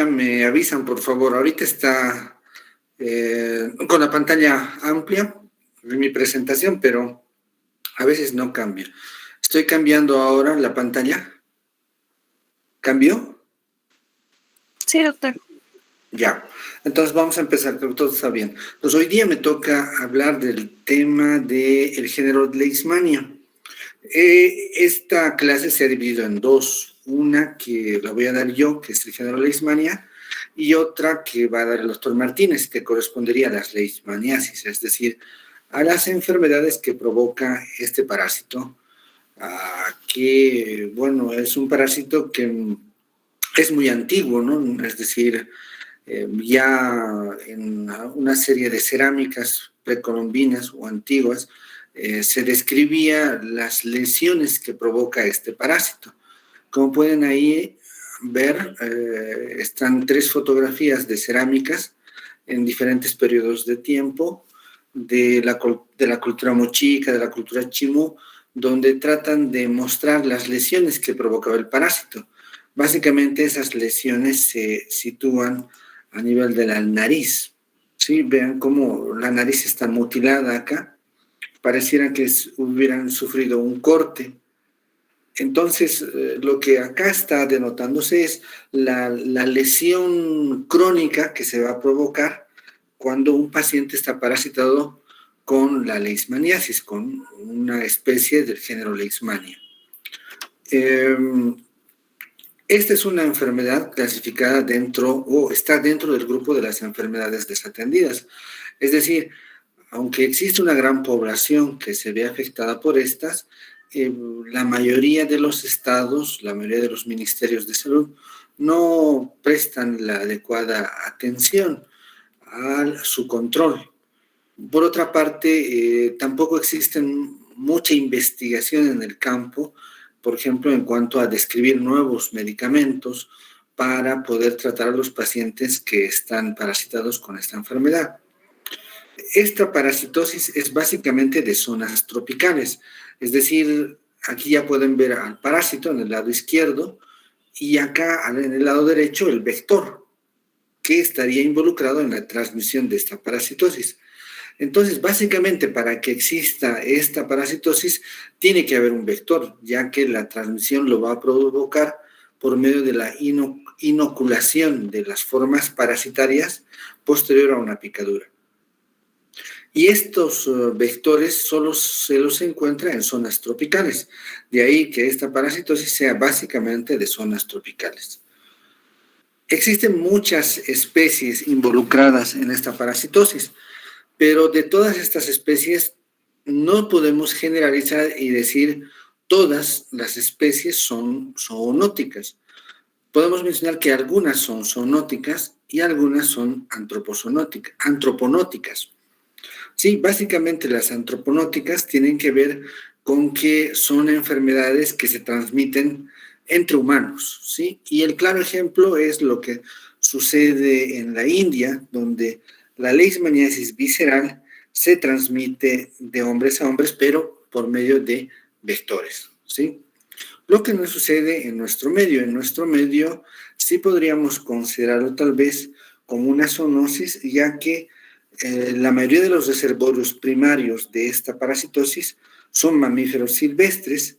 Me avisan, por favor. Ahorita está con la pantalla amplia en mi presentación, pero a veces no cambia. Estoy cambiando ahora la pantalla. ¿Cambió? Sí, doctor. Ya. Entonces vamos a empezar, creo que todo está bien. Entonces hoy día me toca hablar del tema del género Leishmania. Esta clase se ha dividido en dos. Una que la voy a dar yo, que es el género Leishmania, y otra que va a dar el doctor Martínez, que correspondería a las leishmaniasis, es decir, a las enfermedades que provoca este parásito, que, bueno, es un parásito que es muy antiguo, ¿no? Es decir, ya en una serie de cerámicas precolombinas o antiguas, se describía las lesiones que provoca este parásito. Como pueden ahí ver, están 3 fotografías de cerámicas en diferentes periodos de tiempo de la cultura mochica, de la cultura chimú, donde tratan de mostrar las lesiones que provocaba el parásito. Básicamente esas lesiones se sitúan a nivel de la nariz. ¿Sí? Vean cómo la nariz está mutilada acá. Pareciera que hubieran sufrido un corte. Entonces, lo que acá está denotándose es la lesión crónica que se va a provocar cuando un paciente está parasitado con la leishmaniasis, con una especie del género Leishmania. Esta es una enfermedad clasificada dentro, o está dentro del grupo de las enfermedades desatendidas. Es decir, aunque existe una gran población que se ve afectada por estas, la mayoría de los estados, la mayoría de los ministerios de salud no prestan la adecuada atención a su control. Por otra parte, tampoco existe mucha investigación en el campo, por ejemplo, en cuanto a describir nuevos medicamentos para poder tratar a los pacientes que están parasitados con esta enfermedad. Esta parasitosis es básicamente de zonas tropicales, es decir, aquí ya pueden ver al parásito en el lado izquierdo y acá en el lado derecho el vector que estaría involucrado en la transmisión de esta parasitosis. Entonces, básicamente, para que exista esta parasitosis, tiene que haber un vector, ya que la transmisión lo va a provocar por medio de la inoculación de las formas parasitarias posterior a una picadura. Y estos vectores solo se los encuentra en zonas tropicales. De ahí que esta parasitosis sea básicamente de zonas tropicales. Existen muchas especies involucradas en esta parasitosis, pero de todas estas especies no podemos generalizar y decir todas las especies son zoonóticas. Podemos mencionar que algunas son zoonóticas y algunas son antroponóticas. Sí, básicamente las antroponóticas tienen que ver con que son enfermedades que se transmiten entre humanos, ¿sí? Y el claro ejemplo es lo que sucede en la India, donde la leishmaniasis visceral se transmite de hombres a hombres, pero por medio de vectores, ¿sí? Lo que no sucede en nuestro medio. En nuestro medio sí podríamos considerarlo tal vez como una zoonosis, ya que la mayoría de los reservorios primarios de esta parasitosis son mamíferos silvestres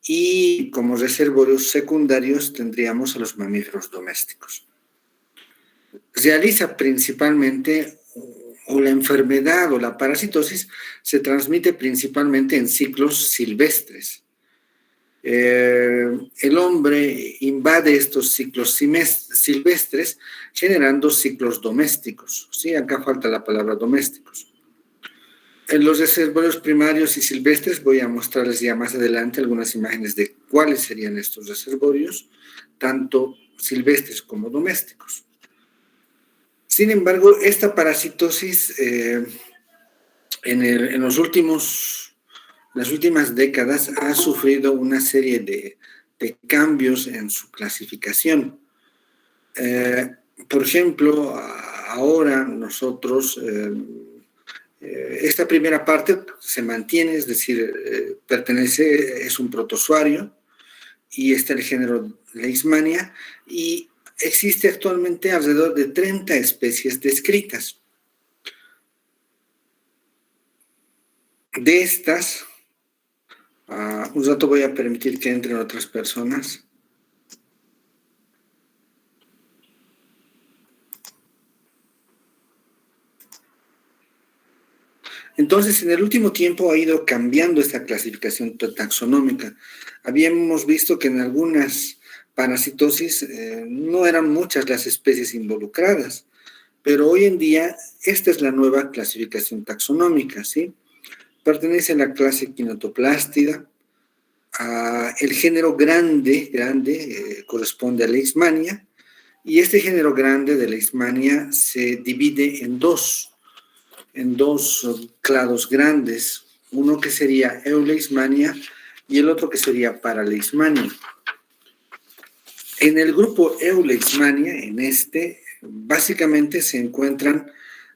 y como reservorios secundarios tendríamos a los mamíferos domésticos. Realiza principalmente, o la enfermedad o la parasitosis se transmite principalmente en ciclos silvestres. El hombre invade estos ciclos silvestres generando ciclos domésticos. Sí, acá falta la palabra domésticos. En los reservorios primarios y silvestres voy a mostrarles ya más adelante algunas imágenes de cuáles serían estos reservorios, tanto silvestres como domésticos. Sin embargo, esta parasitosis en las últimas décadas ha sufrido una serie de cambios en su clasificación. Por ejemplo, ahora nosotros, esta primera parte se mantiene, es decir, es un protozoario y está el género Leishmania, y existe actualmente alrededor de 30 especies descritas. De estas, un rato voy a permitir que entren otras personas. Entonces, en el último tiempo ha ido cambiando esta clasificación taxonómica. Habíamos visto que en algunas parasitosis no eran muchas las especies involucradas, pero hoy en día esta es la nueva clasificación taxonómica, ¿sí? Pertenece a la clase Quinotoplástida. El género grande corresponde a Leishmania, y este género grande de Leishmania se divide en dos clados grandes, uno que sería Euleishmania y el otro que sería Paraleishmania. En el grupo Euleishmania, básicamente se encuentran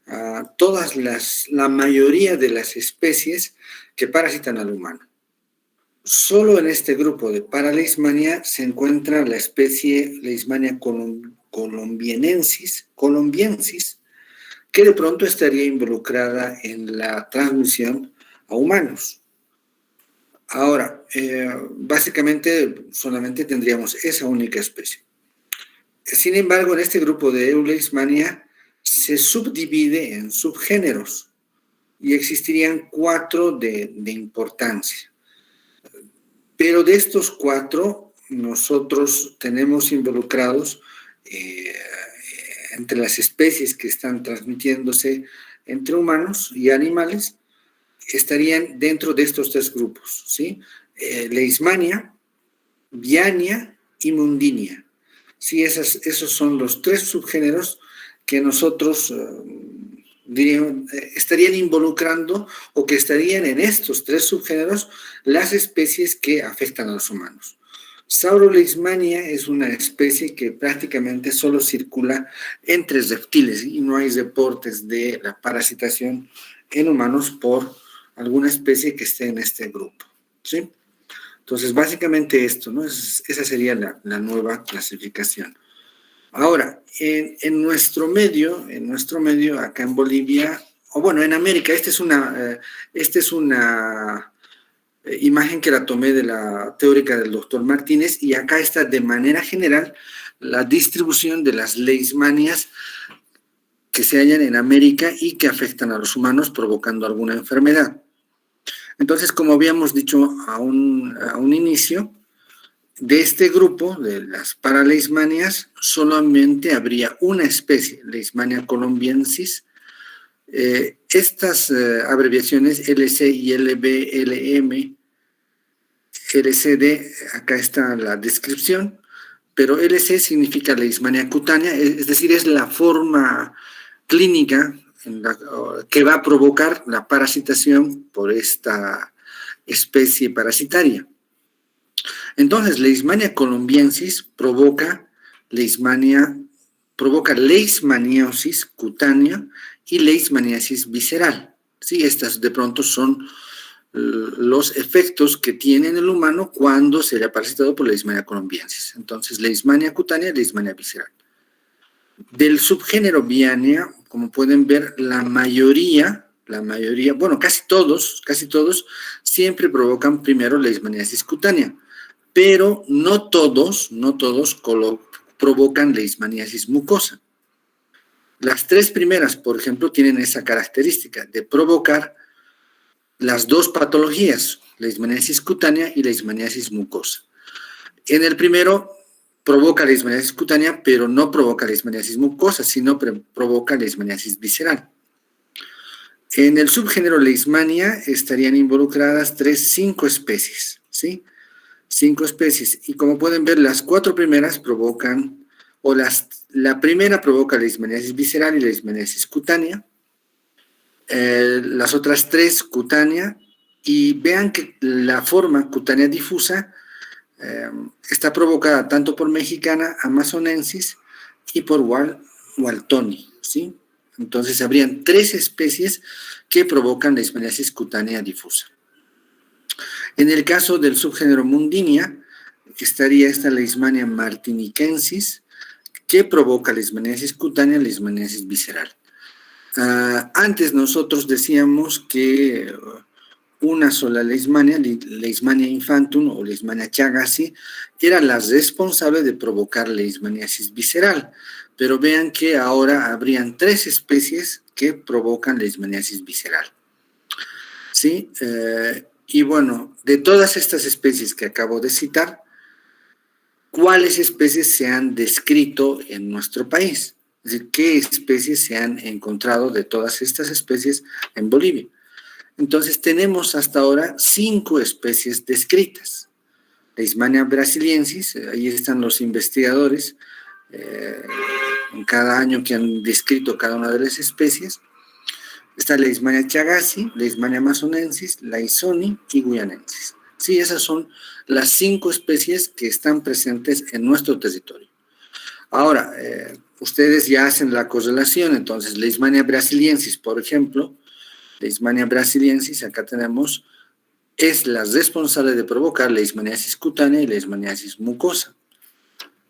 la mayoría de las especies que parasitan al humano. Solo en este grupo de Paraleishmania se encuentra la especie Leishmania colombiensis, que de pronto estaría involucrada en la transmisión a humanos. Ahora, básicamente solamente tendríamos esa única especie. Sin embargo, en este grupo de Euleishmania se subdivide en subgéneros y existirían 4 de importancia. Pero de estos 4, nosotros tenemos involucrados entre las especies que están transmitiéndose entre humanos y animales, estarían dentro de estos 3 grupos, ¿sí? Leishmania, Viania y Mundinia. Sí, esos son los 3 subgéneros que nosotros estarían involucrando, o que estarían en estos 3 subgéneros las especies que afectan a los humanos. Sauroleishmania es una especie que prácticamente solo circula entre reptiles y no hay reportes de la parasitación en humanos por alguna especie que esté en este grupo, ¿sí? Entonces, básicamente esto, ¿no? Esa sería la nueva clasificación. Ahora, en nuestro medio, acá en Bolivia, o bueno, en América, esta es una imagen que la tomé de la teórica del doctor Martínez, y acá está de manera general la distribución de las leishmanias que se hallan en América y que afectan a los humanos provocando alguna enfermedad. Entonces, como habíamos dicho a un inicio, de este grupo, de las paraleishmanias, solamente habría una especie, Leishmania colombiensis. Estas abreviaciones LC y LB, LM, LCD, acá está la descripción, pero LC significa Leishmania cutánea, es decir, es la forma clínica que va a provocar la parasitación por esta especie parasitaria. Entonces, Leishmania colombiensis provoca leishmaniosis cutánea y leishmaniasis visceral. ¿Sí? Estas de pronto son los efectos que tiene en el humano cuando se le ha parasitado por Leishmania colombiensis. Entonces, Leishmania cutánea y Leishmania visceral. Del subgénero Viania, como pueden ver, la mayoría, bueno, casi todos, siempre provocan primero Leishmaniasis cutánea, pero no todos provocan leishmaniasis mucosa. Las 3 primeras, por ejemplo, tienen esa característica de provocar las 2 patologías, leishmaniasis cutánea y leishmaniasis mucosa. En el primero provoca leishmaniasis cutánea, pero no provoca leishmaniasis mucosa, sino provoca leishmaniasis visceral. En el subgénero Leishmania estarían involucradas 5 especies, ¿sí? 5 especies, y como pueden ver, las 4 primeras provocan, la primera provoca leishmaniasis visceral y leishmaniasis cutánea, las otras 3 cutánea, y vean que la forma cutánea difusa está provocada tanto por Mexicana amazonensis y por Waltoni, ¿sí? Entonces habrían 3 especies que provocan leishmaniasis cutánea difusa. En el caso del subgénero Mundinia, estaría esta Leishmania martiniquensis, ¿Qué provoca leishmaniasis cutánea? Leishmaniasis visceral. Antes nosotros decíamos que una sola leishmania, Leishmania infantum o Leishmania chagassi, era la responsable de provocar leishmaniasis visceral. Pero vean que ahora habrían 3 especies que provocan leishmaniasis visceral. ¿Sí? Y bueno, de todas estas especies que acabo de citar, ¿cuáles especies se han descrito en nuestro país? Es decir, ¿qué especies se han encontrado de todas estas especies en Bolivia? Entonces, tenemos hasta ahora 5 especies descritas. Leishmania brasiliensis, ahí están los investigadores en cada año que han descrito cada una de las especies. Está Leishmania chagassi, Leishmania amazonensis, Leishoni y guyanensis. Sí, esas son las 5 especies que están presentes en nuestro territorio. Ahora, ustedes ya hacen la correlación, entonces, Leishmania brasiliensis, por ejemplo, Leishmania brasiliensis, acá tenemos, es la responsable de provocar leishmaniasis cutánea y leishmaniasis mucosa.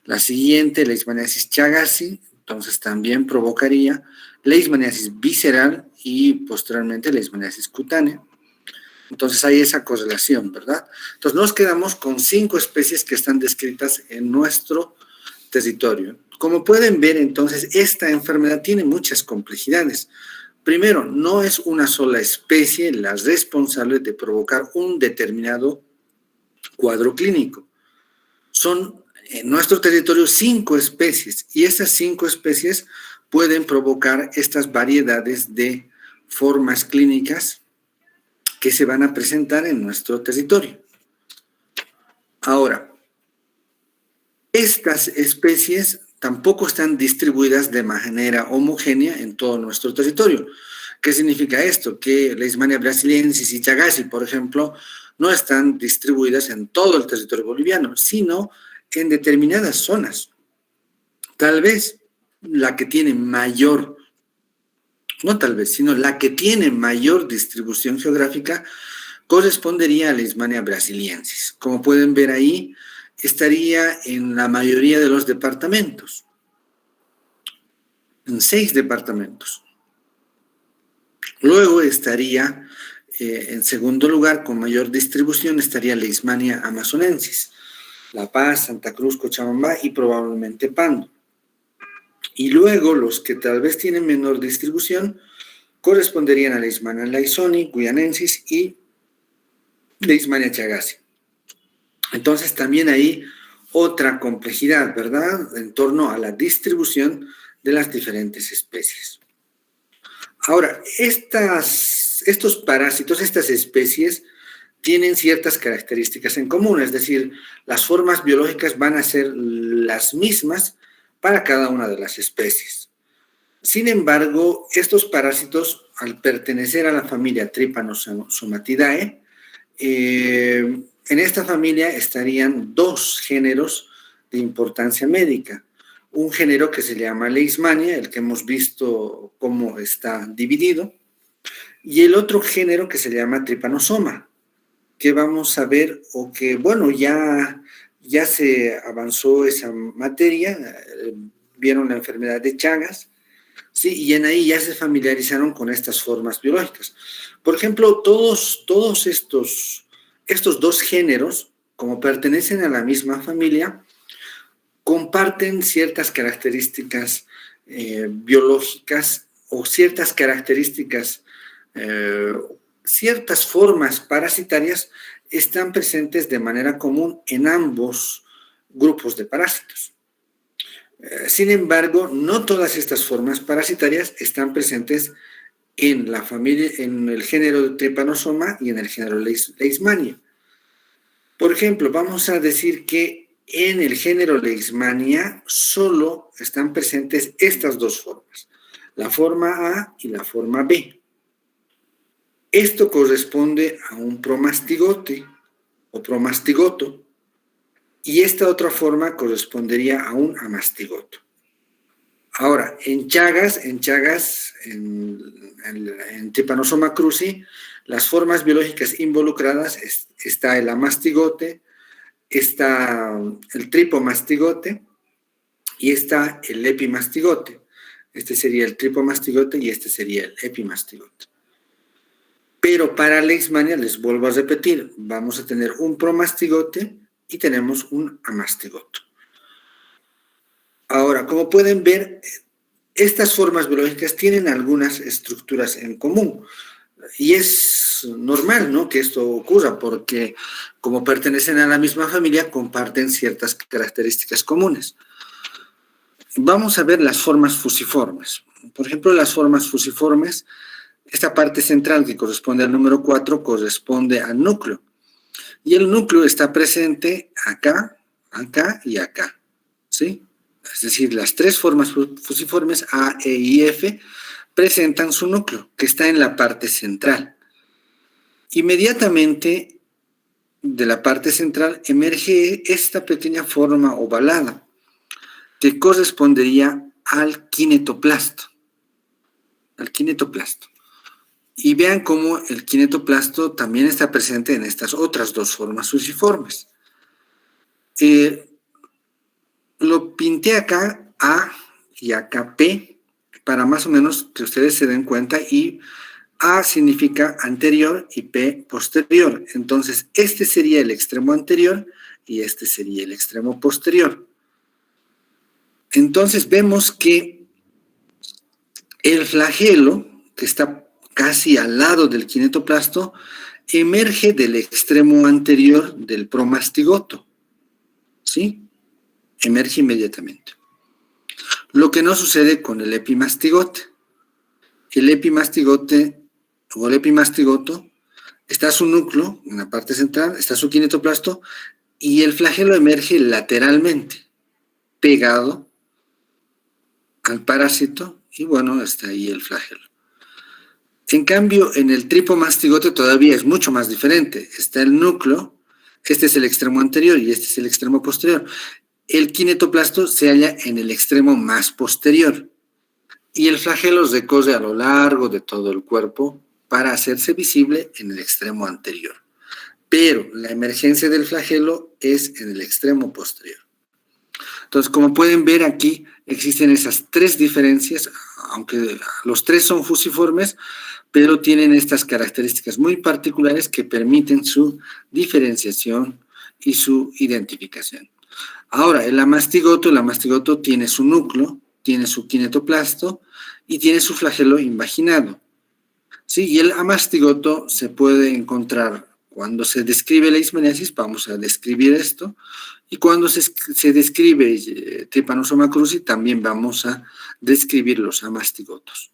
La siguiente, leishmaniasis chagassi, entonces también provocaría leishmaniasis visceral y posteriormente leishmaniasis cutánea. Entonces hay esa correlación, ¿verdad? Entonces nos quedamos con 5 especies que están descritas en nuestro territorio. Como pueden ver, entonces, esta enfermedad tiene muchas complejidades. Primero, no es una sola especie la responsable de provocar un determinado cuadro clínico. Son en nuestro territorio 5 especies y esas 5 especies pueden provocar estas variedades de formas clínicas que se van a presentar en nuestro territorio. Ahora, estas especies tampoco están distribuidas de manera homogénea en todo nuestro territorio. ¿Qué significa esto? Que Leishmania brasiliensis y chagassi, por ejemplo, no están distribuidas en todo el territorio boliviano, sino en determinadas zonas. Tal vez la que tiene mayor, no tal vez, sino la que tiene mayor distribución geográfica correspondería a Leishmania brasiliensis. Como pueden ver ahí, estaría en la mayoría de los departamentos, en 6 departamentos. Luego estaría, en segundo lugar, con mayor distribución, estaría Leishmania amazonensis, La Paz, Santa Cruz, Cochabamba y probablemente Pando. Y luego, los que tal vez tienen menor distribución, corresponderían a Leishmania Leishoni, guyanensis y Leishmania chagassi. Entonces, también hay otra complejidad, ¿verdad?, en torno a la distribución de las diferentes especies. Ahora, estos parásitos, estas especies, tienen ciertas características en común, es decir, las formas biológicas van a ser las mismas para cada una de las especies. Sin embargo, estos parásitos, al pertenecer a la familia Trypanosomatidae, en esta familia estarían 2 géneros de importancia médica. Un género que se llama Leishmania, el que hemos visto cómo está dividido, y el otro género que se llama Trypanosoma, que vamos a ver, o que, bueno, ya se avanzó esa materia, vieron la enfermedad de Chagas, ¿sí? Y en ahí ya se familiarizaron con estas formas biológicas. Por ejemplo, todos estos 2 géneros, como pertenecen a la misma familia, comparten ciertas características biológicas o ciertas características, ciertas formas parasitarias están presentes de manera común en ambos grupos de parásitos. Sin embargo, no todas estas formas parasitarias están presentes en la familia, en el género de Trypanosoma y en el género Leishmania. Por ejemplo, vamos a decir que en el género Leishmania solo están presentes estas 2 formas, la forma A y la forma B. Esto corresponde a un promastigote o promastigoto, y esta otra forma correspondería a un amastigoto. Ahora, en Chagas, en Trypanosoma cruzi, las formas biológicas involucradas está el amastigote, está el tripomastigote y está el epimastigote. Este sería el tripomastigote y este sería el epimastigote. Pero para Leishmania, les vuelvo a repetir, vamos a tener un promastigote y tenemos un amastigoto. Ahora, como pueden ver, estas formas biológicas tienen algunas estructuras en común. Y es normal, ¿no?, que esto ocurra, porque como pertenecen a la misma familia, comparten ciertas características comunes. Vamos a ver las formas fusiformes. Por ejemplo, las formas fusiformes, esta parte central que corresponde al número 4 corresponde al núcleo. Y el núcleo está presente acá, acá y acá, ¿sí? Es decir, las tres formas fusiformes A, E y F presentan su núcleo, que está en la parte central. Inmediatamente de la parte central emerge esta pequeña forma ovalada, que correspondería al kinetoplasto. Y vean cómo el kinetoplasto también está presente en estas otras dos formas fusiformes. Lo pinté acá A y acá P, para más o menos que ustedes se den cuenta, y A significa anterior y P posterior. Entonces, este sería el extremo anterior y este sería el extremo posterior. Entonces, vemos que el flagelo, que está casi al lado del kinetoplasto, emerge del extremo anterior del promastigoto, ¿sí? Emerge inmediatamente. Lo que no sucede con el epimastigote. El epimastigote o el epimastigoto está su núcleo en la parte central, está su kinetoplasto y el flagelo emerge lateralmente, pegado al parásito y bueno, está ahí el flagelo. En cambio, en el tripomastigote todavía es mucho más diferente. Está el núcleo, este es el extremo anterior y este es el extremo posterior. El kinetoplasto se halla en el extremo más posterior y el flagelo recorre a lo largo de todo el cuerpo para hacerse visible en el extremo anterior. Pero la emergencia del flagelo es en el extremo posterior. Entonces, como pueden ver aquí, existen esas tres diferencias, aunque los tres son fusiformes, pero tienen estas características muy particulares que permiten su diferenciación y su identificación. Ahora, el amastigoto tiene su núcleo, tiene su kinetoplasto y tiene su flagelo invaginado. ¿Sí? Y el amastigoto se puede encontrar cuando se describe la leishmaniasis, vamos a describir esto, y cuando se describe Trypanosoma cruzi, también vamos a describir los amastigotos.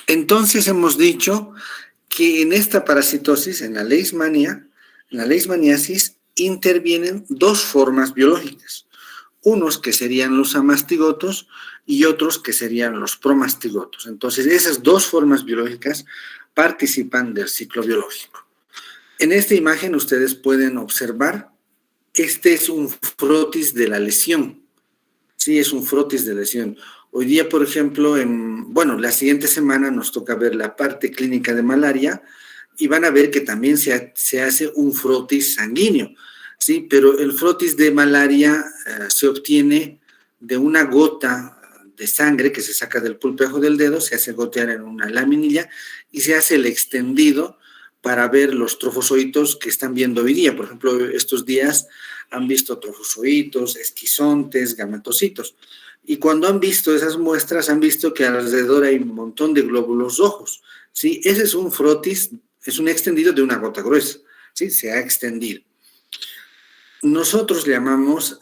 Entonces hemos dicho que en esta parasitosis, en la leishmaniasis, intervienen dos formas biológicas, unos que serían los amastigotos y otros que serían los promastigotos. Entonces, esas dos formas biológicas participan del ciclo biológico. En esta imagen ustedes pueden observar, este es un frotis de la lesión. Sí, es un frotis de lesión. Hoy día, por ejemplo, la siguiente semana nos toca ver la parte clínica de malaria y van a ver que también se hace un frotis sanguíneo, ¿sí? Pero el frotis de malaria se obtiene de una gota de sangre que se saca del pulpejo del dedo, se hace gotear en una laminilla y se hace el extendido para ver los trofozoitos que están viendo hoy día. Por ejemplo, estos días han visto trofozoitos, esquizontes, gametocitos. Y cuando han visto esas muestras, han visto que alrededor hay un montón de glóbulos rojos, ¿sí? Ese es un frotis, es un extendido de una gota gruesa, ¿sí? Se ha extendido. Nosotros llamamos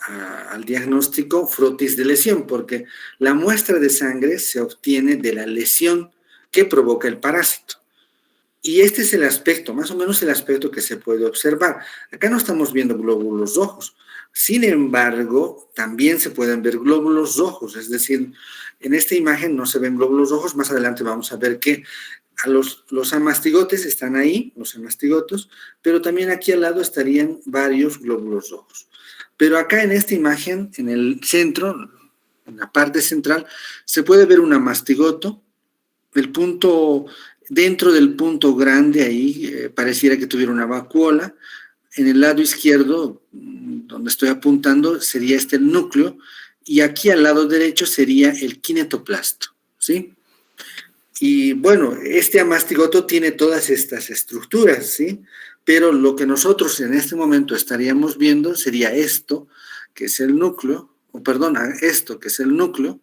al diagnóstico frotis de lesión porque la muestra de sangre se obtiene de la lesión que provoca el parásito. Y este es el aspecto, más o menos el aspecto que se puede observar. Acá no estamos viendo glóbulos rojos. Sin embargo, también se pueden ver glóbulos rojos, es decir, en esta imagen no se ven glóbulos rojos, más adelante vamos a ver que los amastigotes están ahí, los amastigotos, pero también aquí al lado estarían varios glóbulos rojos. Pero acá en esta imagen, en el centro, en la parte central, se puede ver un amastigoto, el punto, dentro del punto grande ahí, pareciera que tuviera una vacuola. En el lado izquierdo, donde estoy apuntando, sería este el núcleo, y aquí al lado derecho sería el kinetoplasto, ¿sí? Y bueno, este amastigoto tiene todas estas estructuras, ¿sí? Pero lo que nosotros en este momento estaríamos viendo sería esto, que es el núcleo, o perdón, esto que es el núcleo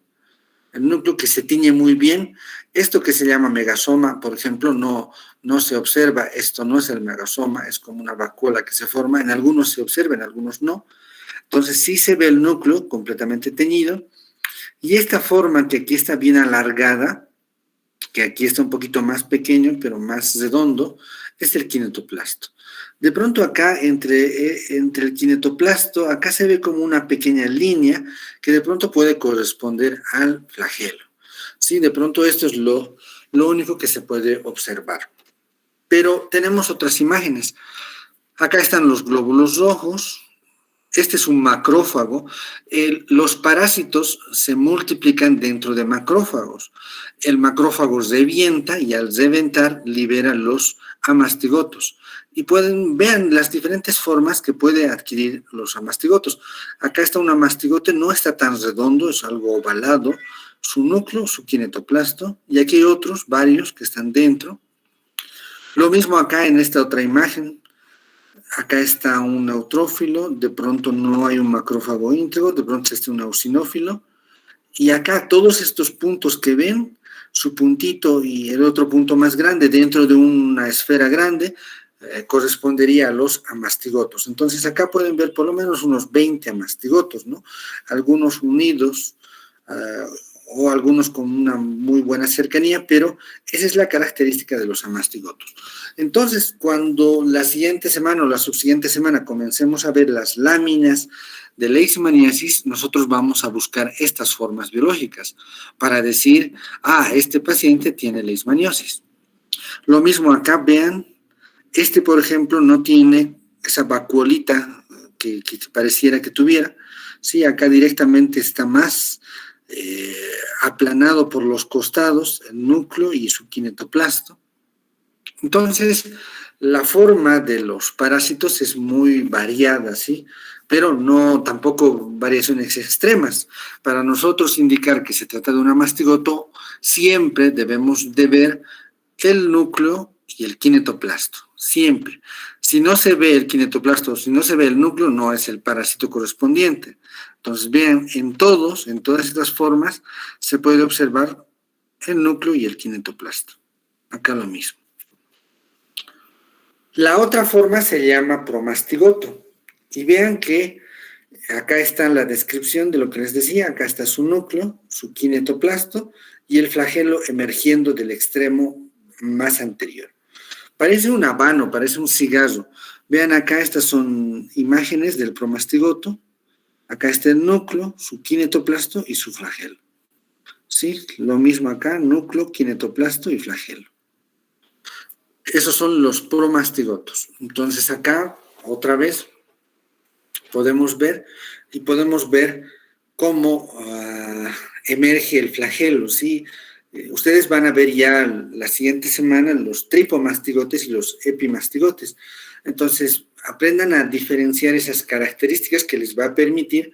que se tiñe muy bien. Esto que se llama megasoma, por ejemplo, no se observa, esto no es el megasoma, es como una vacuola que se forma, en algunos se observa, en algunos no. Entonces sí se ve el núcleo completamente teñido, y esta forma que aquí está bien alargada, que aquí está un poquito más pequeño, pero más redondo, es el kinetoplasto. De pronto acá, entre el kinetoplasto, acá se ve como una pequeña línea que de pronto puede corresponder al flagelo. Sí, de pronto esto es lo único que se puede observar. Pero tenemos otras imágenes. Acá están los glóbulos rojos. Este es un macrófago. Los parásitos se multiplican dentro de macrófagos. El macrófago revienta y al reventar libera los amastigotos. Y vean las diferentes formas que puede adquirir los amastigotos. Acá está un amastigote, no está tan redondo, es algo ovalado. Su núcleo, su kinetoplasto, y aquí hay otros, varios que están dentro. Lo mismo acá en esta otra imagen. Acá está un neutrófilo, de pronto no hay un macrófago íntegro, de pronto está un eosinófilo. Y acá todos estos puntos que ven, su puntito y el otro punto más grande dentro de una esfera grande, correspondería a los amastigotos. Entonces acá pueden ver por lo menos unos 20 amastigotos, ¿no? Algunos unidos, o algunos con una muy buena cercanía, pero esa es la característica de los amastigotos. Entonces, cuando la siguiente semana o la subsiguiente semana comencemos a ver las láminas de leishmaniasis, nosotros vamos a buscar estas formas biológicas para decir, este paciente tiene leishmaniosis. Lo mismo acá, vean, este, por ejemplo, no tiene esa vacuolita que pareciera que tuviera. Sí, acá directamente está más aplanado por los costados, el núcleo y su kinetoplasto. Entonces, la forma de los parásitos es muy variada, ¿sí? Pero no tampoco variaciones extremas. Para nosotros indicar que se trata de un amastigoto, siempre debemos de ver el núcleo y el kinetoplasto, siempre. Si no se ve el kinetoplasto, si no se ve el núcleo, no es el parásito correspondiente. Entonces, vean, en todas estas formas se puede observar el núcleo y el kinetoplasto. Acá lo mismo. La otra forma se llama promastigoto. Y vean que acá está la descripción de lo que les decía. Acá está su núcleo, su kinetoplasto y el flagelo emergiendo del extremo más anterior. Parece un habano, parece un cigarro. Vean acá, estas son imágenes del promastigoto. Acá está el núcleo, su kinetoplasto y su flagelo. ¿Sí? Lo mismo acá, núcleo, kinetoplasto y flagelo. Esos son los promastigotos. Entonces acá, otra vez, podemos ver cómo emerge el flagelo, ¿sí? Ustedes van a ver ya la siguiente semana los tripomastigotes y los epimastigotes. Entonces, aprendan a diferenciar esas características que les va a permitir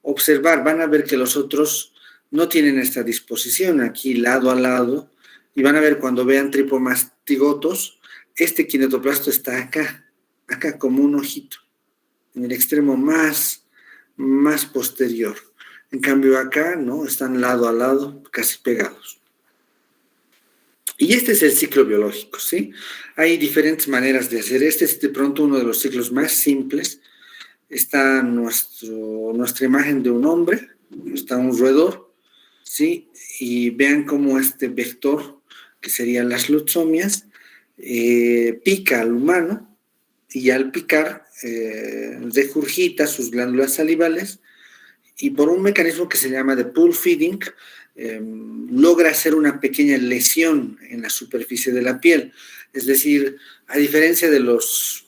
observar. Van a ver que los otros no tienen esta disposición aquí lado a lado, y van a ver cuando vean tripomastigotos, este kinetoplasto está acá como un ojito, en el extremo más posterior. En cambio acá, ¿no? Están lado a lado, casi pegados. Y este es el ciclo biológico, ¿sí? Hay diferentes maneras de hacer. Este es de pronto uno de los ciclos más simples. Está nuestra imagen de un hombre, está un roedor, ¿sí? Y vean cómo este vector, que serían las luxomias, pica al humano, y al picar regurgita sus glándulas salivales, y por un mecanismo que se llama de pool feeding, logra hacer una pequeña lesión en la superficie de la piel. Es decir, a diferencia de los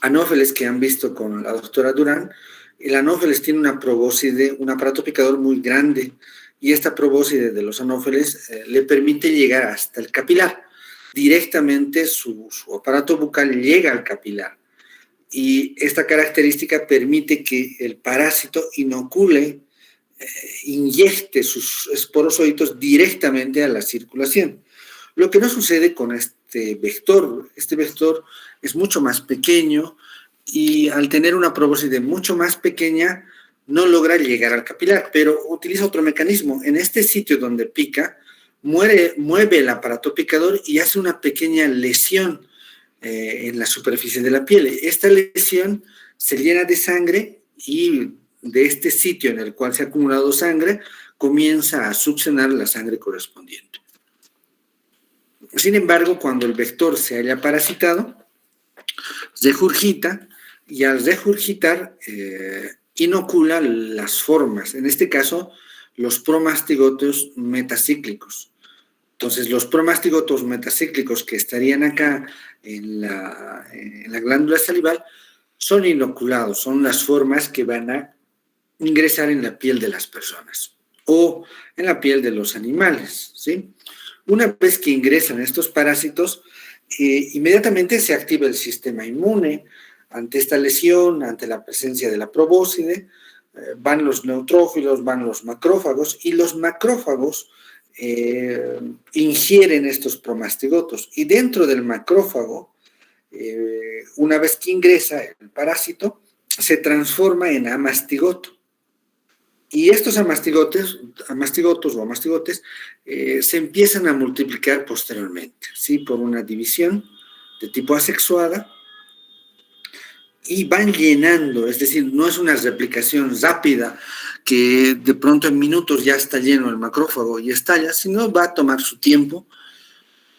anófeles que han visto con la doctora Durán, el anófeles tiene una probóscide, un aparato picador muy grande, y esta probóscide de los anófeles le permite llegar hasta el capilar. Directamente su aparato bucal llega al capilar. y esta característica permite que el parásito inocule, inyecte sus esporozoitos directamente a la circulación. Lo que no sucede con este vector. Este vector es mucho más pequeño y al tener una probóscide mucho más pequeña no logra llegar al capilar, pero utiliza otro mecanismo. En este sitio donde pica, mueve el aparato picador y hace una pequeña lesión en la superficie de la piel. Esta lesión se llena de sangre y de este sitio en el cual se ha acumulado sangre comienza a succionar la sangre correspondiente. Sin embargo, cuando el vector se haya parasitado, regurgita y al regurgitar inocula las formas, en este caso los promastigotos metacíclicos. Entonces, los promastigotos metacíclicos que estarían acá en la glándula salival son inoculados, son las formas que van a ingresar en la piel de las personas o en la piel de los animales, ¿sí? Una vez que ingresan estos parásitos, inmediatamente se activa el sistema inmune. Ante esta lesión, ante la presencia de la probóscide, van los neutrófilos, van los macrófagos, y los macrófagos ingieren estos promastigotos. Y dentro del macrófago, una vez que ingresa el parásito, se transforma en amastigoto. Y estos amastigotos se empiezan a multiplicar posteriormente, ¿sí? Por una división de tipo asexuada, y van llenando, es decir, no es una replicación rápida que de pronto en minutos ya está lleno el macrófago y estalla, sino va a tomar su tiempo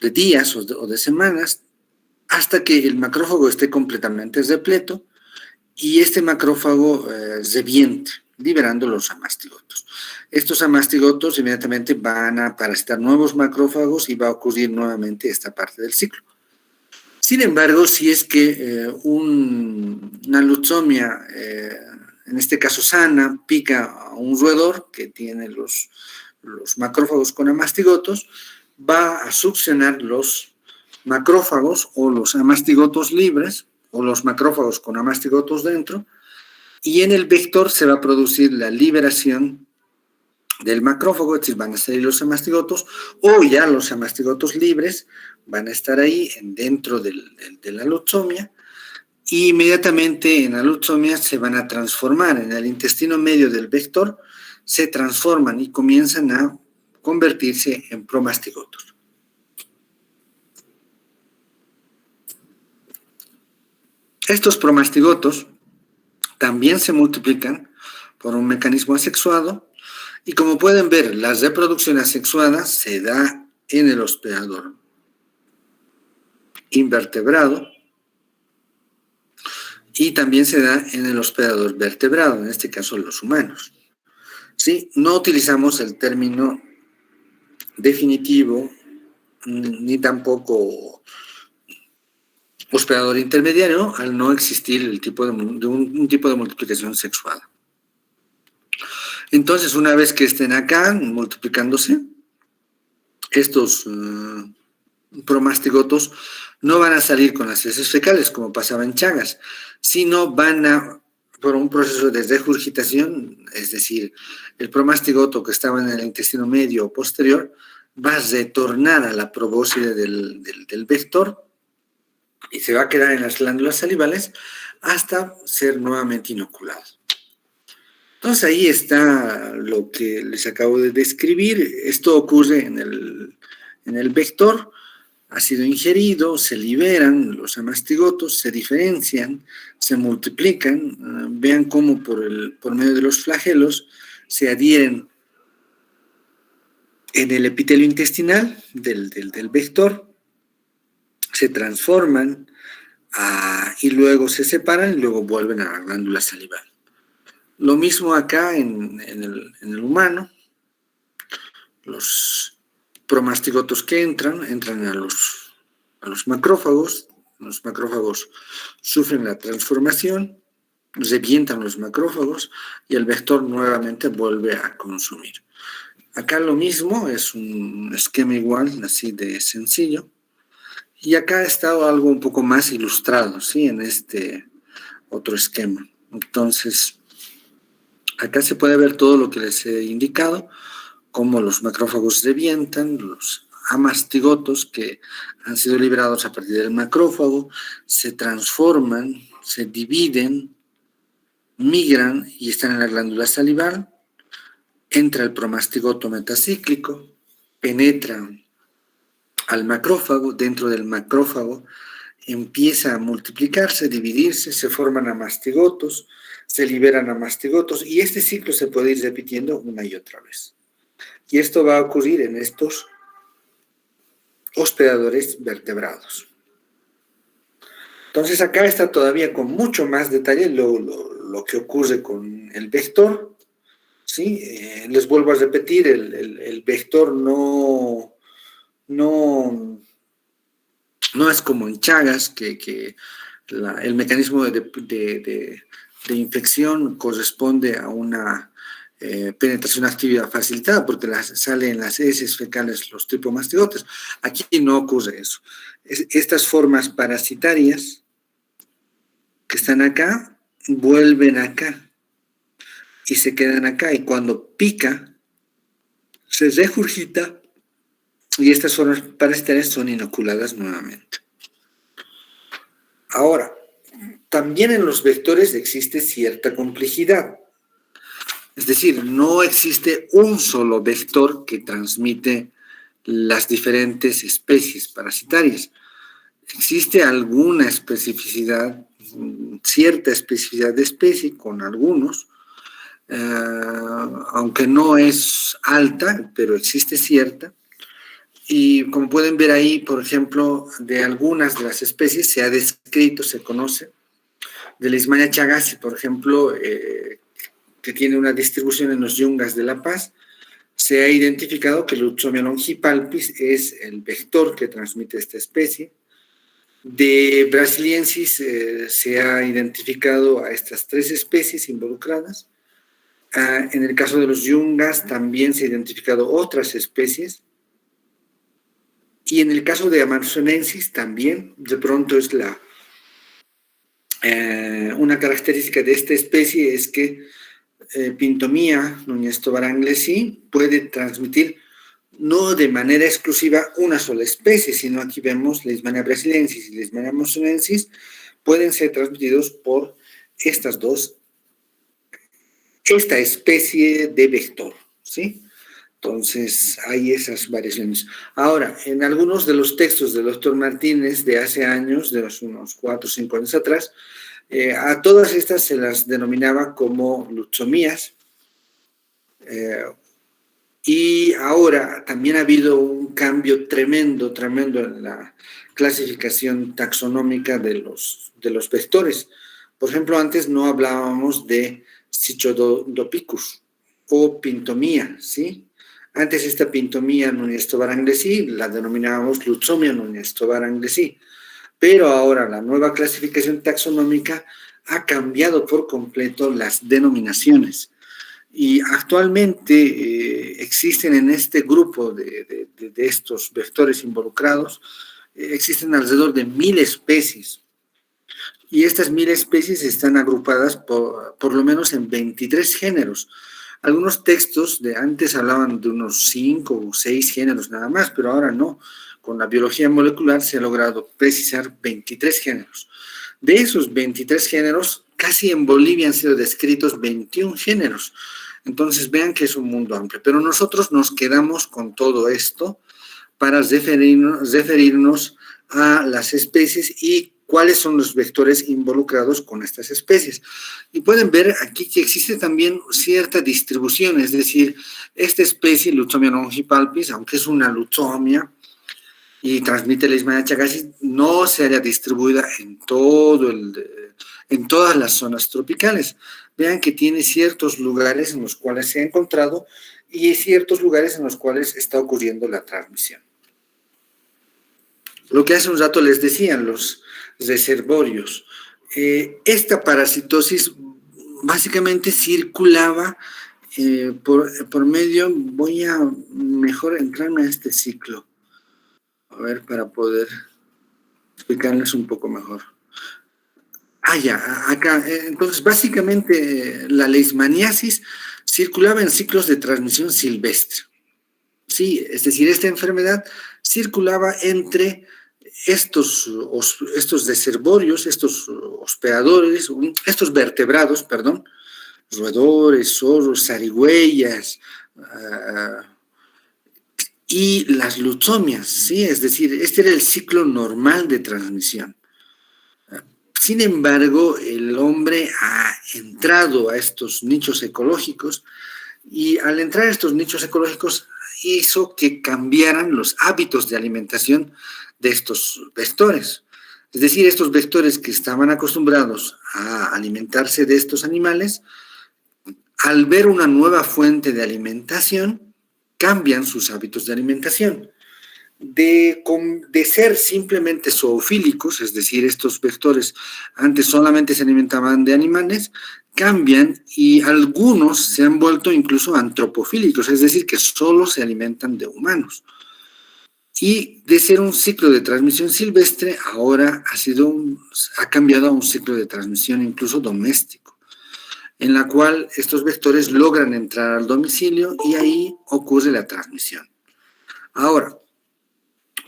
de días o de semanas hasta que el macrófago esté completamente repleto y este macrófago reviente, liberando los amastigotos. Estos amastigotos inmediatamente van a parasitar nuevos macrófagos y va a ocurrir nuevamente esta parte del ciclo. Sin embargo, si es que una leucemia, en este caso sana, pica a un roedor que tiene los macrófagos con amastigotos, va a succionar los macrófagos o los amastigotos libres o los macrófagos con amastigotos dentro, y en el vector se va a producir la liberación del macrófago, es decir, van a salir los amastigotos, o ya los amastigotos libres van a estar ahí dentro de la leucemia, y inmediatamente en la leucemia se van a transformar en el intestino medio del vector, se transforman y comienzan a convertirse en promastigotos. Estos promastigotos también se multiplican por un mecanismo asexuado y, como pueden ver, la reproducción asexuada se da en el hospedador invertebrado y también se da en el hospedador vertebrado, en este caso los humanos. ¿Sí? No utilizamos el término definitivo ni tampoco hospedador intermediario al no existir el tipo un tipo de multiplicación sexuada. Entonces, una vez que estén acá multiplicándose, estos promastigotos no van a salir con las heces fecales como pasaba en Chagas, sino van a, por un proceso de regurgitación, es decir, el promastigoto que estaba en el intestino medio o posterior va a retornar a la probóscide del vector y se va a quedar en las glándulas salivales hasta ser nuevamente inoculado. Entonces ahí está lo que les acabo de describir. Esto ocurre en el vector, ha sido ingerido, se liberan los amastigotos, se diferencian, se multiplican. Vean cómo por medio de los flagelos se adhieren en el epitelio intestinal del vector, se transforman y luego se separan y luego vuelven a la glándula salival. Lo mismo acá en el humano. Los promastigotos que entran a los macrófagos. Los macrófagos sufren la transformación, revientan los macrófagos y el vector nuevamente vuelve a consumir. Acá lo mismo, es un esquema igual, así de sencillo. Y acá ha estado algo un poco más ilustrado, ¿sí? En este otro esquema. Entonces, acá se puede ver todo lo que les he indicado, cómo los macrófagos revientan, los amastigotos que han sido liberados a partir del macrófago, se transforman, se dividen, migran y están en la glándula salival, entra el promastigoto metacíclico, penetra al macrófago, dentro del macrófago empieza a multiplicarse, dividirse, se forman amastigotos, se liberan amastigotos y este ciclo se puede ir repitiendo una y otra vez. Y esto va a ocurrir en estos hospedadores vertebrados. Entonces acá está todavía con mucho más detalle lo que ocurre con el vector, ¿sí? Les vuelvo a repetir, el vector no es como en Chagas, que el mecanismo de infección corresponde a una penetración activa facilitada, porque salen las heces fecales los tripomastigotes. Aquí no ocurre eso. Estas formas parasitarias que están acá, vuelven acá y se quedan acá, y cuando pica, se regurgita y estas formas parasitarias son inoculadas nuevamente. Ahora, también en los vectores existe cierta complejidad. Es decir, no existe un solo vector que transmite las diferentes especies parasitarias. Existe alguna especificidad, cierta especificidad de especie con algunos, aunque no es alta, pero existe cierta. Y como pueden ver ahí, por ejemplo, de algunas de las especies se ha descrito, se conoce, de Leishmania chagasi, por ejemplo, que tiene una distribución en los yungas de La Paz, se ha identificado que Lutzomia longipalpis es el vector que transmite esta especie. De Brasiliensis se ha identificado a estas 3 especies involucradas. En el caso de los yungas también se ha identificado otras especies. Y en el caso de Amazonensis también, de pronto es una característica de esta especie es que Pintomia Núñez Tovar Anglesí puede transmitir no de manera exclusiva una sola especie, sino aquí vemos Leishmania brasiliensis y Leishmania amazonensis pueden ser transmitidos por esta especie de vector, ¿sí? Entonces, hay esas variaciones. Ahora, en algunos de los textos del doctor Martínez de hace años, de unos 4 o 5 años atrás, a todas estas se las denominaba como lutzomías. Y ahora también ha habido un cambio tremendo en la clasificación taxonómica de los vectores. Por ejemplo, antes no hablábamos de Cichodopicus o Pintomia, ¿sí? Antes esta Pintomia Núñez Tovar Anglesí la denominábamos Lutzomia Núñez Tovar Anglesí, pero ahora la nueva clasificación taxonómica ha cambiado por completo las denominaciones. Y actualmente existen en este grupo de estos vectores involucrados, existen alrededor de 1000 especies. Y estas 1000 especies están agrupadas por lo menos en 23 géneros. Algunos textos de antes hablaban de unos 5 o 6 géneros nada más, pero ahora no. Con la biología molecular se ha logrado precisar 23 géneros. De esos 23 géneros, casi en Bolivia han sido descritos 21 géneros. Entonces vean que es un mundo amplio. Pero nosotros nos quedamos con todo esto para referirnos a las especies y cuáles son los vectores involucrados con estas especies. Y pueden ver aquí que existe también cierta distribución, es decir, esta especie, Lutzomia longipalpis, aunque es una lutzomia y transmite Leishmania chagasi, no se haya distribuida en todas las zonas tropicales. Vean que tiene ciertos lugares en los cuales se ha encontrado y ciertos lugares en los cuales está ocurriendo la transmisión. Lo que hace un rato les decían los reservorios. Esta parasitosis básicamente circulaba por medio, voy a mejor entrarme a este ciclo, a ver, para poder explicarles un poco mejor. Ya, acá. Entonces, básicamente, la leishmaniasis circulaba en ciclos de transmisión silvestre. Sí, es decir, esta enfermedad circulaba entre estos deservorios, estos hospedadores, estos vertebrados, perdón, roedores, zorros, zarigüeyas, y las lusomias, ¿sí? Es decir, este era el ciclo normal de transmisión. Sin embargo, el hombre ha entrado a estos nichos ecológicos y al entrar a estos nichos ecológicos hizo que cambiaran los hábitos de alimentación de estos vectores. Es decir, estos vectores que estaban acostumbrados a alimentarse de estos animales, al ver una nueva fuente de alimentación, cambian sus hábitos de alimentación. De ser simplemente zoofílicos, es decir, estos vectores antes solamente se alimentaban de animales, cambian y algunos se han vuelto incluso antropofílicos, es decir, que solo se alimentan de humanos. Y de ser un ciclo de transmisión silvestre, ahora ha cambiado a un ciclo de transmisión incluso doméstico, en la cual estos vectores logran entrar al domicilio y ahí ocurre la transmisión. Ahora,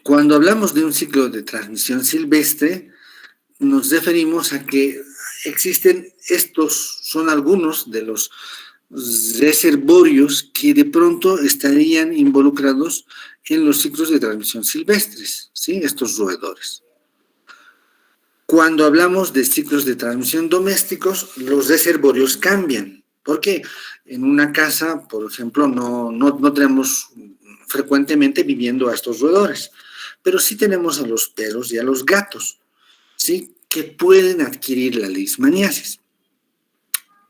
cuando hablamos de un ciclo de transmisión silvestre, nos referimos a que son algunos de los reservorios que de pronto estarían involucrados en los ciclos de transmisión silvestres, ¿sí? Estos roedores. Cuando hablamos de ciclos de transmisión domésticos, los reservorios cambian. ¿Por qué? En una casa, por ejemplo, no tenemos frecuentemente viviendo a estos roedores, pero sí tenemos a los perros y a los gatos, ¿sí? Que pueden adquirir la leishmaniasis.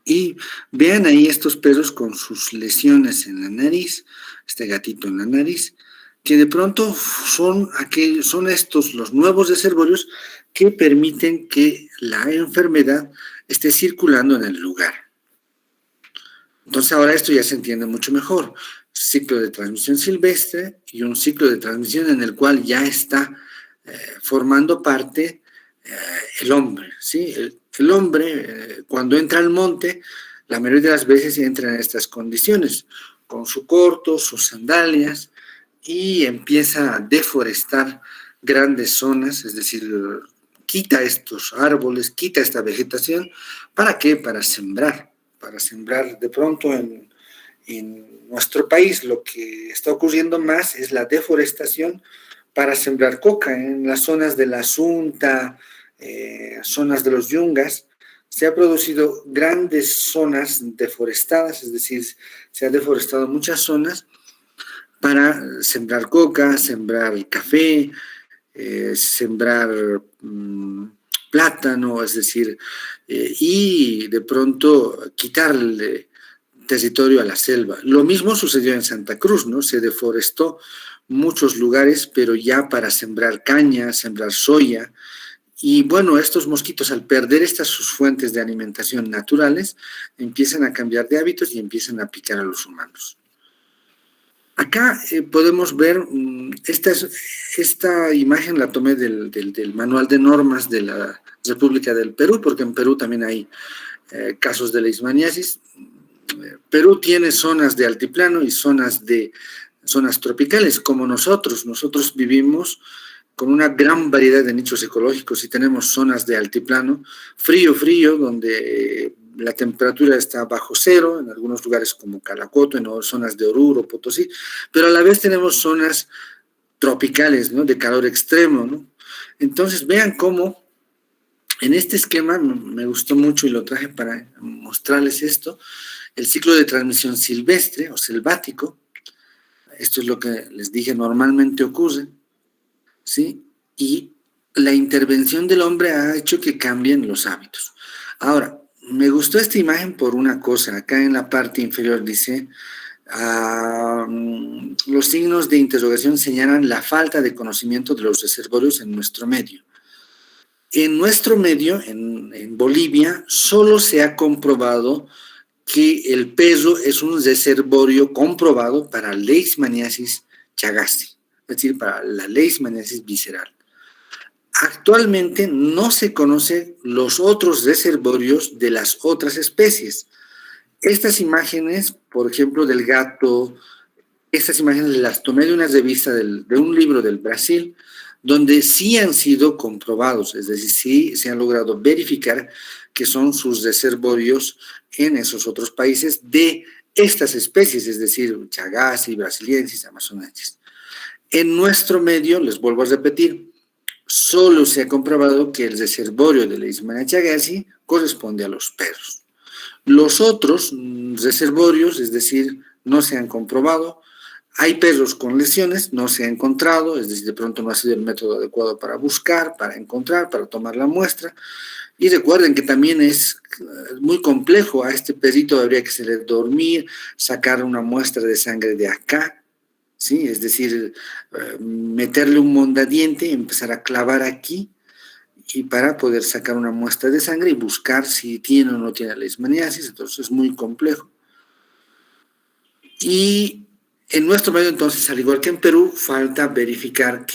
Y vean ahí estos perros con sus lesiones en la nariz, este gatito en la nariz, que de pronto son estos los nuevos reservorios que permiten que la enfermedad esté circulando en el lugar. Entonces ahora esto ya se entiende mucho mejor. Ciclo de transmisión silvestre y un ciclo de transmisión en el cual ya está formando parte el hombre, ¿sí? El hombre, cuando entra al monte, la mayoría de las veces entra en estas condiciones, con su corto, sus sandalias, y empieza a deforestar grandes zonas, es decir, quita estos árboles, quita esta vegetación. ¿Para qué? Para sembrar de pronto en nuestro país. Lo que está ocurriendo más es la deforestación para sembrar coca en las zonas de la Asunta, zonas de los Yungas. Se ha producido grandes zonas deforestadas, es decir, se ha deforestado muchas zonas para sembrar coca, sembrar café, sembrar plátano, es decir, y de pronto quitarle territorio a la selva. Lo mismo sucedió en Santa Cruz, ¿no? Se deforestó muchos lugares, pero ya para sembrar caña, sembrar soya. Y bueno, estos mosquitos, al perder sus fuentes de alimentación naturales, empiezan a cambiar de hábitos y empiezan a picar a los humanos. Acá podemos ver, esta imagen la tomé del manual de normas de la República del Perú, porque en Perú también hay casos de leishmaniasis. Perú tiene zonas de altiplano y zonas tropicales, como nosotros. Nosotros vivimos con una gran variedad de nichos ecológicos y tenemos zonas de altiplano, frío, donde la temperatura está bajo cero, en algunos lugares como Calacoto, en zonas de Oruro, Potosí, pero a la vez tenemos zonas tropicales, ¿no? De calor extremo, ¿no? Entonces, vean cómo en este esquema me gustó mucho y lo traje para mostrarles esto, el ciclo de transmisión silvestre o selvático. Esto es lo que les dije normalmente ocurre, ¿sí? Y la intervención del hombre ha hecho que cambien los hábitos. Ahora, me gustó esta imagen por una cosa. Acá en la parte inferior dice, los signos de interrogación señalan la falta de conocimiento de los reservorios en nuestro medio. En nuestro medio, en Bolivia, solo se ha comprobado que el perro es un reservorio comprobado para leishmaniasis chagasti, es decir, para la leishmaniasis visceral. Actualmente no se conocen los otros reservorios de las otras especies. Estas imágenes, por ejemplo, del gato, estas imágenes las tomé de una revista, de un libro del Brasil, donde sí han sido comprobados, es decir, sí se han logrado verificar que son sus reservorios en esos otros países de estas especies, es decir, chagasi, brasiliensis, amazonensis. En nuestro medio, les vuelvo a repetir, solo se ha comprobado que el reservorio de Leishmania chagasi corresponde a los perros. Los otros reservorios, es decir, no se han comprobado. Hay perros con lesiones, no se ha encontrado, es decir, de pronto no ha sido el método adecuado para buscar, para encontrar, para tomar la muestra. Y recuerden que también es muy complejo, a este perrito habría que hacerle dormir, sacar una muestra de sangre de acá, ¿sí? Es decir, meterle un mondadiente, empezar a clavar aquí, y para poder sacar una muestra de sangre y buscar si tiene o no tiene leishmaniasis, entonces es muy complejo. Y en nuestro medio, entonces, al igual que en Perú, falta verificar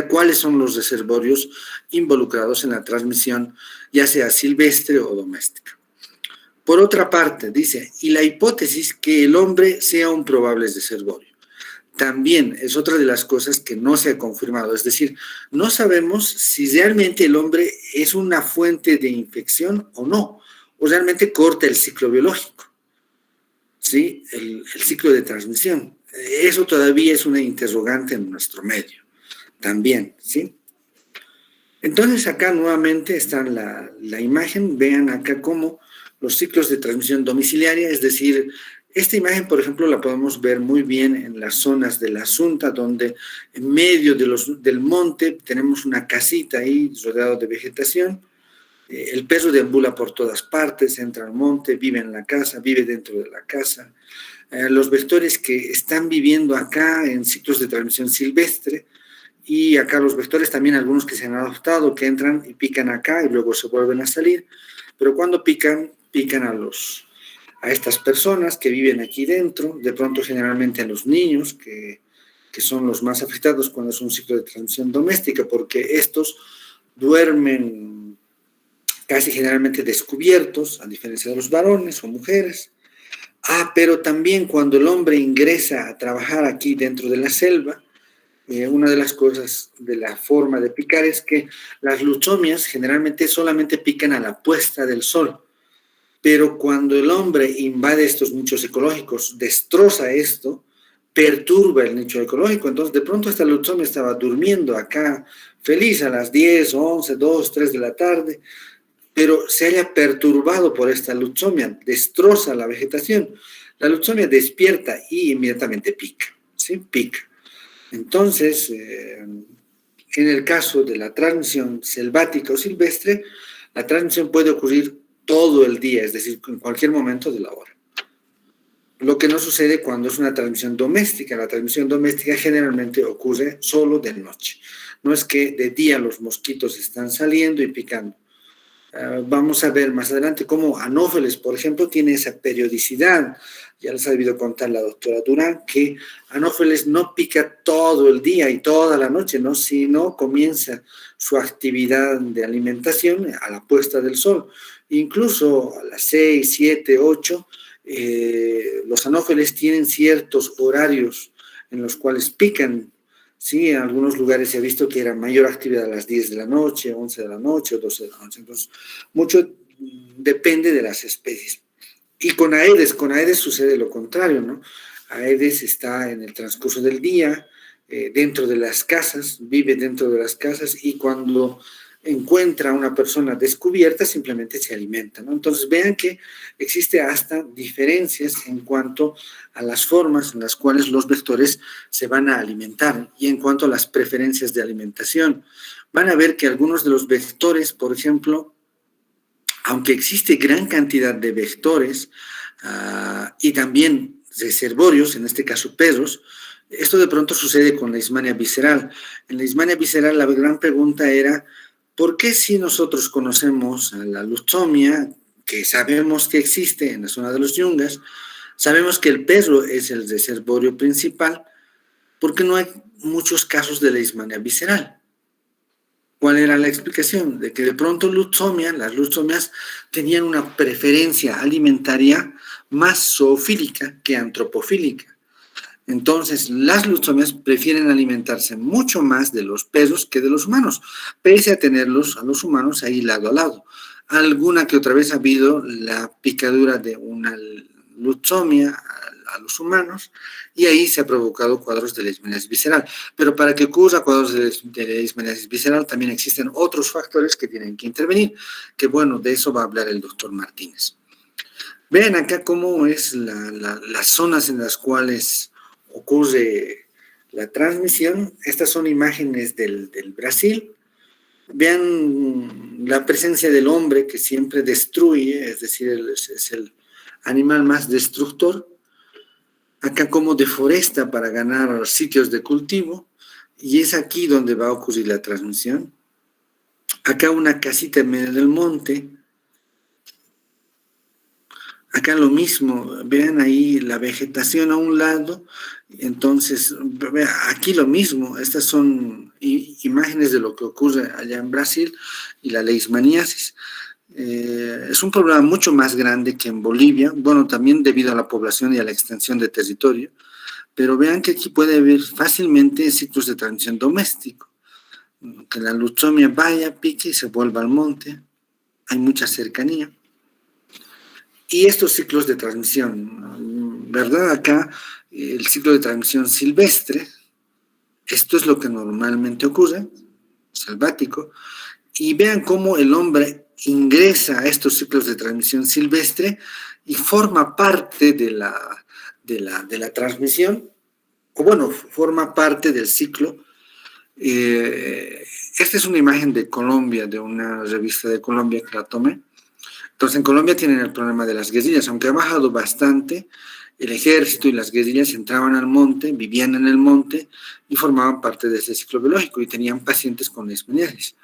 cuáles son los reservorios involucrados en la transmisión, ya sea silvestre o doméstica. Por otra parte, dice, y la hipótesis que el hombre sea un probable reservorio. También es otra de las cosas que no se ha confirmado, es decir, no sabemos si realmente el hombre es una fuente de infección o no, o realmente corta el ciclo biológico, ¿sí? El ciclo de transmisión. Eso todavía es una interrogante en nuestro medio, también, ¿sí? Entonces acá nuevamente está la imagen, vean acá cómo los ciclos de transmisión domiciliaria, es decir, esta imagen, por ejemplo, la podemos ver muy bien en las zonas de la Sunta, donde en medio del monte tenemos una casita ahí rodeado de vegetación. El perro deambula por todas partes, entra al monte, vive en la casa, vive dentro de la casa. Los vectores que están viviendo acá en ciclos de transmisión silvestre, y acá los vectores también, algunos que se han adoptado, que entran y pican acá y luego se vuelven a salir, pero cuando pican a estas personas que viven aquí dentro, de pronto generalmente a los niños, que son los más afectados cuando es un ciclo de transmisión doméstica, porque estos duermen casi generalmente descubiertos, a diferencia de los varones o mujeres. Pero también cuando el hombre ingresa a trabajar aquí dentro de la selva, una de las cosas de la forma de picar es que las luchomias generalmente solamente pican a la puesta del sol. Pero cuando el hombre invade estos nichos ecológicos, destroza esto, perturba el nicho ecológico. Entonces, de pronto esta luchomia estaba durmiendo acá, feliz a las 10, 11, 2, 3 de la tarde, pero se haya perturbado por esta luchomia, destroza la vegetación. La luchomia despierta y inmediatamente pica, ¿sí? Pica. Entonces, en el caso de la transmisión selvática o silvestre, la transmisión puede ocurrir todo el día, es decir, en cualquier momento de la hora. Lo que no sucede cuando es una transmisión doméstica. La transmisión doméstica generalmente ocurre solo de noche. No es que de día los mosquitos están saliendo y picando. Vamos a ver más adelante cómo Anófeles, por ejemplo, tiene esa periodicidad. Ya les ha debido contar la doctora Durán que Anófeles no pica todo el día y toda la noche, ¿no? Sino comienza su actividad de alimentación a la puesta del sol. Incluso a las 6, 7, 8, los anófeles tienen ciertos horarios en los cuales pican. Sí, en algunos lugares se ha visto que era mayor actividad a las 10 de la noche, 11 de la noche o 12 de la noche. Entonces, mucho depende de las especies. Y con Aedes sucede lo contrario, ¿no? Aedes está en el transcurso del día, dentro de las casas, vive dentro de las casas y cuando encuentra a una persona descubierta, simplemente se alimenta, ¿no? Entonces, vean que existe hasta diferencias en cuanto a las formas en las cuales los vectores se van a alimentar y en cuanto a las preferencias de alimentación. Van a ver que algunos de los vectores, por ejemplo, aunque existe gran cantidad de vectores y también reservorios, en este caso perros, esto de pronto sucede con la Leishmania visceral. En la Leishmania visceral la gran pregunta era, ¿por qué si nosotros conocemos la luchomia, que sabemos que existe en la zona de los yungas, sabemos que el perro es el reservorio principal, por qué no hay muchos casos de Leishmania visceral? ¿Cuál era la explicación? De que de pronto las lusomias tenían una preferencia alimentaria más zoofílica que antropofílica. Entonces, las lusomias prefieren alimentarse mucho más de los perros que de los humanos, pese a tenerlos a los humanos ahí lado a lado. Alguna que otra vez ha habido la picadura de una lusomia a los humanos y ahí se ha provocado cuadros de leishmaniasis visceral. Pero para que ocurra cuadros de leishmaniasis visceral también existen otros factores que tienen que intervenir, que bueno, de eso va a hablar el doctor Martínez. Vean acá cómo es las zonas en las cuales ocurre la transmisión. Estas son imágenes del Brasil. Vean la presencia del hombre que siempre destruye, es decir, es el animal más destructor. Acá cómo deforesta para ganar sitios de cultivo, y es aquí donde va a ocurrir la transmisión. Acá una casita en medio del monte. Acá lo mismo, vean ahí la vegetación a un lado, entonces, aquí lo mismo, estas son imágenes de lo que ocurre allá en Brasil y la leishmaniasis. Es un problema mucho más grande que en Bolivia, bueno, también debido a la población y a la extensión de territorio, pero vean que aquí puede haber fácilmente ciclos de transmisión doméstico, que la lusomia vaya, pique y se vuelva al monte, hay mucha cercanía. Y estos ciclos de transmisión, ¿verdad? Acá el ciclo de transmisión silvestre, esto es lo que normalmente ocurre, selvático, y vean cómo el hombre ingresa a estos ciclos de transmisión silvestre y forma parte de la transmisión, o bueno, forma parte del ciclo. Esta es una imagen de Colombia, de una revista de Colombia que la tomé. Entonces, en Colombia tienen el problema de las guerrillas, aunque ha bajado bastante, el ejército y las guerrillas entraban al monte, vivían en el monte y formaban parte de ese ciclo biológico y tenían pacientes con leishmaniasis.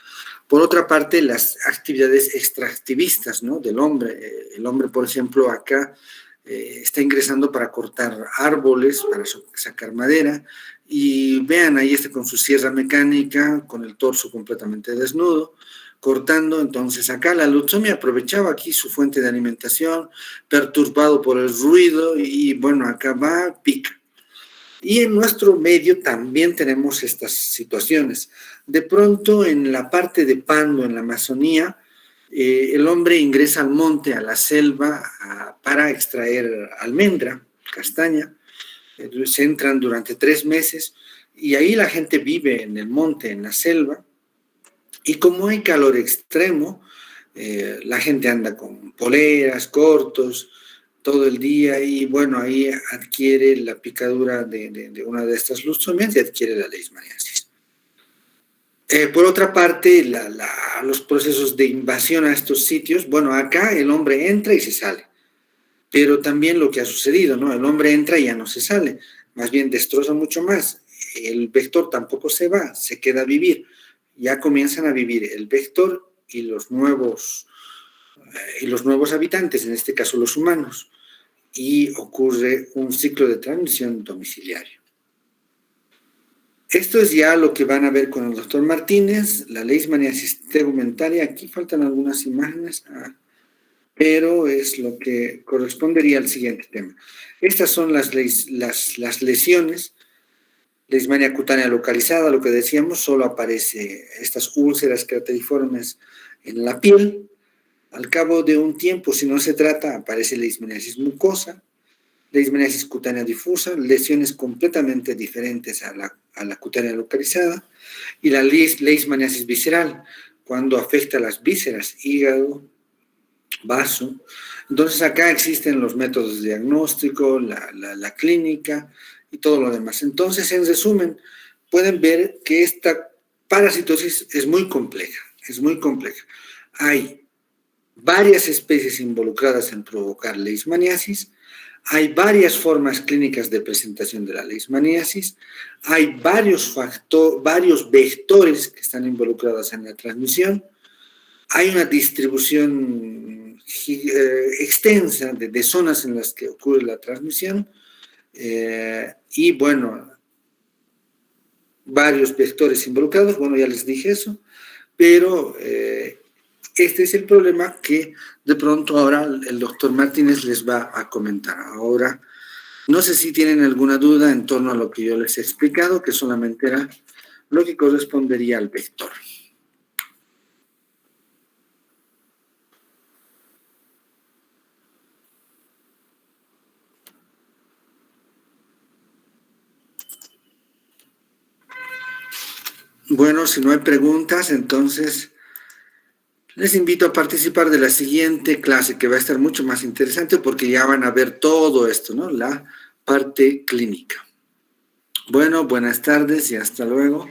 Por otra parte, las actividades extractivistas, ¿no?, del hombre. El hombre, por ejemplo, acá está ingresando para cortar árboles, para sacar madera, y vean, ahí está con su sierra mecánica, con el torso completamente desnudo, cortando. Entonces acá la lusomia aprovechaba aquí su fuente de alimentación, perturbado por el ruido, y bueno, acá va, pica. Y en nuestro medio también tenemos estas situaciones. De pronto en la parte de Pando, en la Amazonía, el hombre ingresa al monte, a la selva, para extraer almendra, castaña. Se entran durante 3 meses y ahí la gente vive en el monte, en la selva. Y como hay calor extremo, la gente anda con poleras, cortos, todo el día, y bueno, ahí adquiere la picadura de una de estas lusomias y adquiere la leishmaniasis. Por otra parte, los procesos de invasión a estos sitios, bueno, acá el hombre entra y se sale, pero también lo que ha sucedido, ¿no? El hombre entra y ya no se sale, más bien destroza mucho más. El vector tampoco se va, se queda a vivir. Ya comienzan a vivir el vector y los nuevos habitantes, en este caso los humanos, y ocurre un ciclo de transmisión domiciliario. Esto es ya lo que van a ver con el doctor Martínez, la leishmaniasis tegumentaria. Aquí faltan algunas imágenes, pero es lo que correspondería al siguiente tema. Estas son las lesiones. Leishmania cutánea localizada, lo que decíamos, solo aparece estas úlceras crateriformes en la piel. Al cabo de un tiempo, si no se trata, aparece leishmaniasis mucosa, leishmaniasis cutánea difusa, lesiones completamente diferentes a la cutánea localizada, y la leishmaniasis visceral, cuando afecta a las vísceras, hígado, vaso. Entonces acá existen los métodos de diagnóstico, la clínica y todo lo demás. Entonces, en resumen, pueden ver que esta parasitosis es muy compleja, es muy compleja. Hay varias especies involucradas en provocar leishmaniasis, hay varias formas clínicas de presentación de la leishmaniasis, hay varios vectores que están involucrados en la transmisión, hay una distribución extensa de zonas en las que ocurre la transmisión, y bueno, varios vectores involucrados, bueno, ya les dije eso, pero este es el problema que de pronto ahora el doctor Martínez les va a comentar. Ahora, no sé si tienen alguna duda en torno a lo que yo les he explicado, que solamente era lo que correspondería al vector. Bueno, si no hay preguntas, entonces les invito a participar de la siguiente clase, que va a estar mucho más interesante porque ya van a ver todo esto, ¿no? La parte clínica. Bueno, buenas tardes y hasta luego.